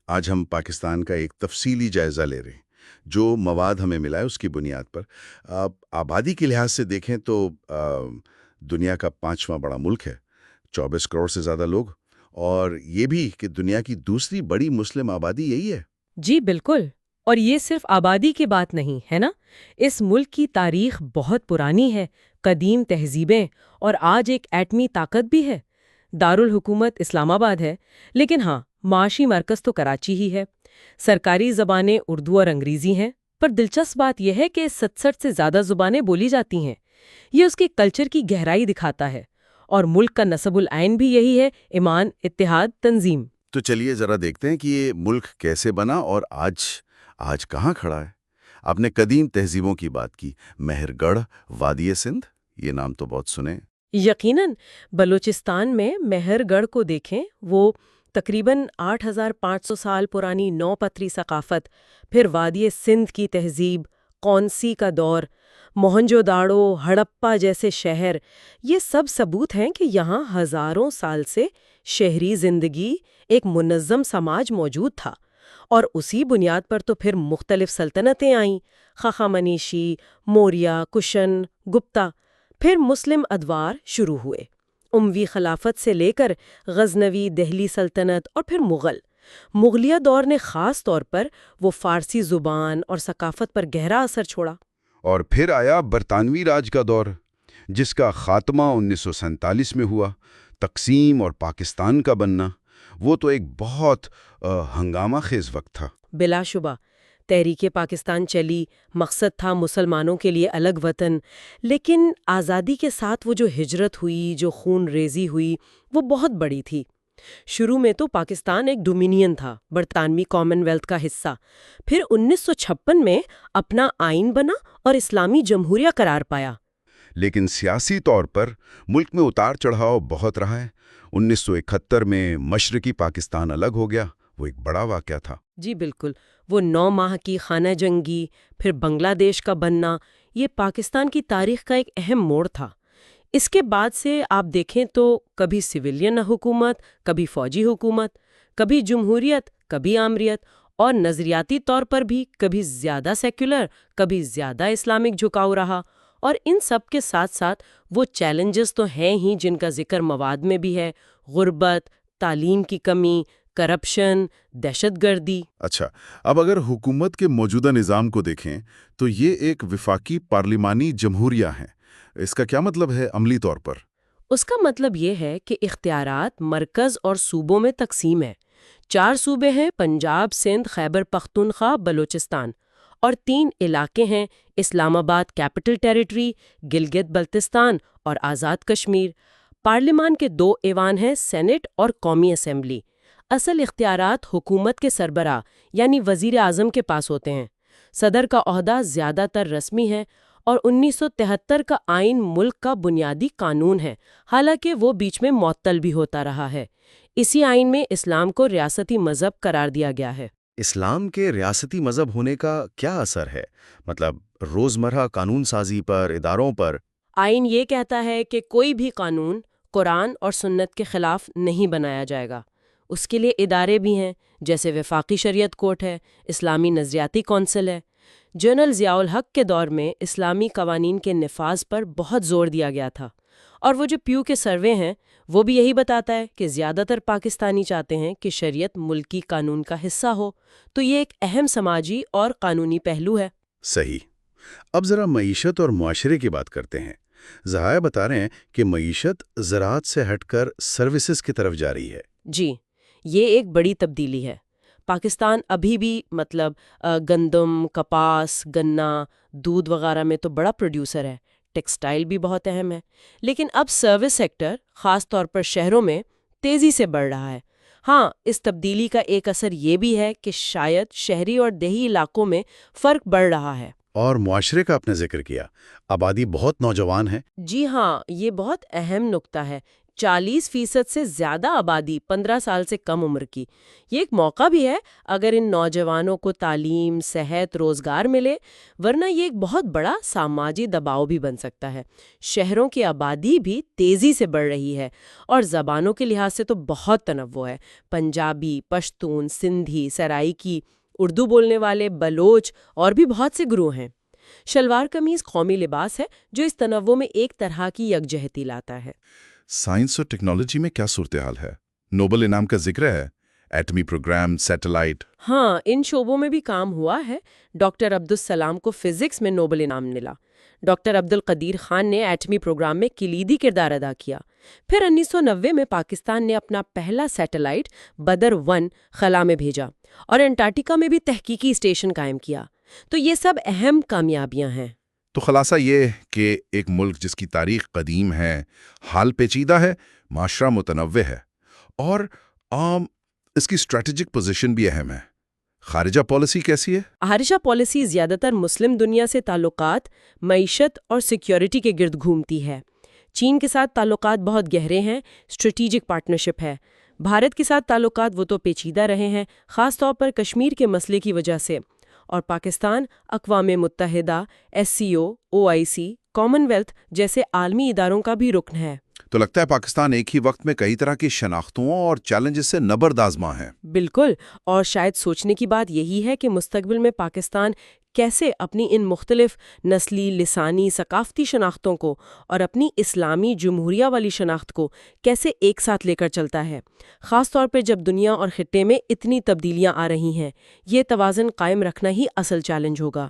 آج ہم پاکستان کا ایک تفصیلی جائزہ لے رہے ہیں جو مواد ہمیں ملا ہے اس کی بنیاد پر۔ آبادی کے لحاظ سے دیکھیں تو دنیا کا 5واں بڑا ملک ہے، 24 کروڑ سے زیادہ لوگ، اور یہ بھی کہ دنیا کی دوسری بڑی مسلم آبادی یہی ہے۔ جی بالکل۔ اور یہ صرف آبادی کی بات نہیں ہے نا، اس ملک کی تاریخ بہت پرانی ہے، قدیم تہذیبیں، اور آج ایک ایٹمی طاقت بھی ہے۔ دارالحکومت اسلام آباد ہے، لیکن ہاں، معاشی مرکز تو کراچی ہی ہے۔ سرکاری زبانیں اردو اور انگریزی ہیں، پر دلچسپ بات یہ ہے کہ 67 سے زیادہ زبانیں بولی جاتی ہیں۔ یہ اس کے کلچر کی گہرائی دکھاتا ہے، اور ملک کا نصب العین بھی یہی ہے: ایمان، اتحاد، تنظیم۔ تو چلیے ذرا دیکھتے ہیں کہ یہ ملک کیسے بنا اور آج کہاں کھڑا ہے۔ آپ نے قدیم تہذیبوں کی بات کی، مہر گڑھ، وادی سندھ، یہ نام تو بہت سنے۔ یقیناً، بلوچستان میں مہر گڑھ کو دیکھیں، وہ تقریباً 8500 سال پرانی نو پتھری ثقافت، پھر وادی سندھ کی تہذیب، کونسی کا دور، موہنجو داڑو، ہڑپا جیسے شہر، یہ سب ثبوت ہیں کہ یہاں ہزاروں سال سے شہری زندگی، ایک منظم سماج موجود تھا۔ اور اسی بنیاد پر تو پھر مختلف سلطنتیں آئیں: خخامنشی، موریہ، کشن، گپتا، پھر مسلم ادوار شروع ہوئے، اموی خلافت سے لے کر غزنوی، دہلی سلطنت، اور پھر مغلیہ دور نے خاص طور پر وہ فارسی زبان اور ثقافت پر گہرا اثر چھوڑا۔ اور پھر آیا برطانوی راج کا دور، جس کا خاتمہ 1947 میں ہوا۔ تقسیم اور پاکستان کا بننا، وہ تو ایک بہت ہنگامہ خیز وقت تھا۔ بلا شبہ تحریک پاکستان چلی، مقصد تھا مسلمانوں کے لیے الگ وطن، لیکن آزادی کے ساتھ وہ جو ہجرت ہوئی، جو خون ریزی ہوئی، وہ بہت بڑی تھی۔ شروع میں تو پاکستان ایک ڈومینین تھا، برطانوی کامن ویلتھ کا حصہ، پھر 1956 میں اپنا آئین بنا اور اسلامی جمہوریہ قرار پایا۔ لیکن سیاسی طور پر ملک میں اتار چڑھاؤ بہت رہا ہے۔ 1971 میں مشرقی پاکستان الگ ہو گیا، وہ ایک بڑا واقعہ تھا۔ جی بالکل، وہ 9 ماہ کی خانہ جنگی، پھر بنگلہ دیش کا بننا، یہ پاکستان کی تاریخ کا ایک اہم موڑ تھا۔ اس کے بعد سے آپ دیکھیں تو کبھی سویلین حکومت، کبھی فوجی حکومت، کبھی جمہوریت، کبھی آمریت، اور نظریاتی طور پر بھی کبھی زیادہ سیکولر، کبھی زیادہ اسلامک جھکاؤ رہا۔ اور ان سب کے ساتھ ساتھ وہ چیلنجز تو ہیں ہی جن کا ذکر مواد میں بھی ہے: غربت، تعلیم کی کمی، کرپشن، دہشت گردی۔ اچھا، اب اگر حکومت کے موجودہ نظام کو دیکھیں تو یہ ایک وفاقی پارلیمانی جمہوریہ ہے۔ اس کا کیا مطلب ہے عملی طور پر؟ اس کا مطلب یہ ہے کہ اختیارات مرکز اور صوبوں میں تقسیم ہے۔ 4 صوبے ہیں: پنجاب، سندھ، خیبر پختونخوا، بلوچستان، اور 3 علاقے ہیں: اسلام آباد کیپٹل ٹیریٹری، گلگت بلتستان، اور آزاد کشمیر۔ پارلیمان کے 2 ایوان ہیں: سینٹ اور قومی اسمبلی۔ اصل اختیارات حکومت کے سربراہ یعنی وزیر اعظم کے پاس ہوتے ہیں۔ صدر کا عہدہ زیادہ تر رسمی ہے، اور 1973 کا آئین ملک کا بنیادی قانون ہے، حالانکہ وہ بیچ میں معطل بھی ہوتا رہا ہے۔ اسی آئین میں اسلام کو ریاستی مذہب قرار دیا گیا ہے۔ اسلام کے ریاستی مذہب ہونے کا کیا اثر ہے؟ مطلب روزمرہ قانون سازی پر، اداروں پر؟ آئین یہ کہتا ہے کہ کوئی بھی قانون قرآن اور سنت کے خلاف نہیں بنایا جائے گا۔ اس کے لیے ادارے بھی ہیں، جیسے وفاقی شریعت کورٹ ہے، اسلامی نظریاتی کونسل ہے۔ جنرل ضیاء الحق کے دور میں اسلامی قوانین کے نفاذ پر بہت زور دیا گیا تھا، اور وہ جو پیو کے سروے ہیں وہ بھی یہی بتاتا ہے کہ زیادہ تر پاکستانی چاہتے ہیں کہ شریعت ملکی قانون کا حصہ ہو۔ تو یہ ایک اہم سماجی اور قانونی پہلو ہے۔ صحیح۔ اب ذرا معیشت اور معاشرے کی بات کرتے ہیں۔ ذرائع بتا رہے ہیں کہ معیشت زراعت سے ہٹ کر سروسز کی طرف جا رہی ہے۔ جی، یہ ایک بڑی تبدیلی ہے۔ پاکستان ابھی بھی گندم، کپاس، گنا، دودھ وغیرہ میں تو بڑا پروڈیوسر ہے، ٹیکسٹائل بھی بہت اہم ہے، لیکن اب سروس سیکٹر خاص طور پر شہروں میں تیزی سے بڑھ رہا ہے۔ ہاں، اس تبدیلی کا ایک اثر یہ بھی ہے کہ شاید شہری اور دیہی علاقوں میں فرق بڑھ رہا ہے۔ اور معاشرے کا آپ نے ذکر کیا، آبادی بہت نوجوان ہے۔ جی ہاں، یہ بہت اہم نکتہ ہے۔ 40% سے زیادہ آبادی 15 سال سے کم عمر کی۔ یہ ایک موقع بھی ہے اگر ان نوجوانوں کو تعلیم، صحت، روزگار ملے، ورنہ یہ ایک بہت بڑا سماجی دباؤ بھی بن سکتا ہے۔ شہروں کی آبادی بھی تیزی سے بڑھ رہی ہے اور زبانوں کے لحاظ سے تو بہت تنوع ہے۔ پنجابی، پشتون، سندھی، سرائیکی، اردو بولنے والے، بلوچ اور بھی بہت سے گروہ ہیں۔ شلوار قمیض قومی لباس ہے جو اس تنوع میں ایک طرح کی یکجہتی لاتا ہے۔ سائنس اور ٹیکنالوجی میں کیا صورتحال ہے؟ نوبل انعام کا ذکر ہے، ایٹمی پروگرام، سیٹلائٹ۔ ہاں، ان شعبوں میں بھی کام ہوا ہے۔ ڈاکٹر عبدالسلام کو فزکس میں نوبل انعام ملا۔ ڈاکٹر عبدالقدیر خان نے ایٹمی پروگرام میں کلیدی کردار ادا کیا۔ پھر 1990 میں پاکستان نے اپنا پہلا سیٹلائٹ بدر-1 خلا میں بھیجا اور انٹارکٹیکا میں بھی تحقیقی اسٹیشن قائم کیا۔ تو یہ سب اہم کامیابیاں ہیں۔ تو خلاصہ یہ کہ ایک ملک جس کی تاریخ قدیم ہے، حال پیچیدہ ہے، معاشرہ متنوع ہے اور اس کی اسٹریٹجک پوزیشن بھی اہم ہے۔ خارجہ پالیسی کیسی ہے؟ خارجہ پالیسی زیادہ تر مسلم دنیا سے تعلقات، معیشت اور سیکیورٹی کے گرد گھومتی ہے۔ چین کے ساتھ تعلقات بہت گہرے ہیں، اسٹریٹجک پارٹنرشپ ہے۔ بھارت کے ساتھ تعلقات وہ تو پیچیدہ رہے ہیں، خاص طور پر کشمیر کے مسئلے کی وجہ سے۔ اور پاکستان اقوام متحدہ، SCO، OIC، کامن ویلتھ جیسے عالمی اداروں کا بھی رکن ہے۔ تو لگتا ہے پاکستان ایک ہی وقت میں کئی طرح کی شناختوں اور چیلنجز سے نبرد آزما ہے۔ بالکل، اور شاید سوچنے کی بات یہی ہے کہ مستقبل میں پاکستان کیسے اپنی ان مختلف نسلی، لسانی، ثقافتی شناختوں کو اور اپنی اسلامی جمہوریہ والی شناخت کو کیسے ایک ساتھ لے کر چلتا ہے، خاص طور پہ جب دنیا اور خطے میں اتنی تبدیلیاں آ رہی ہیں۔ یہ توازن قائم رکھنا ہی اصل چیلنج ہوگا۔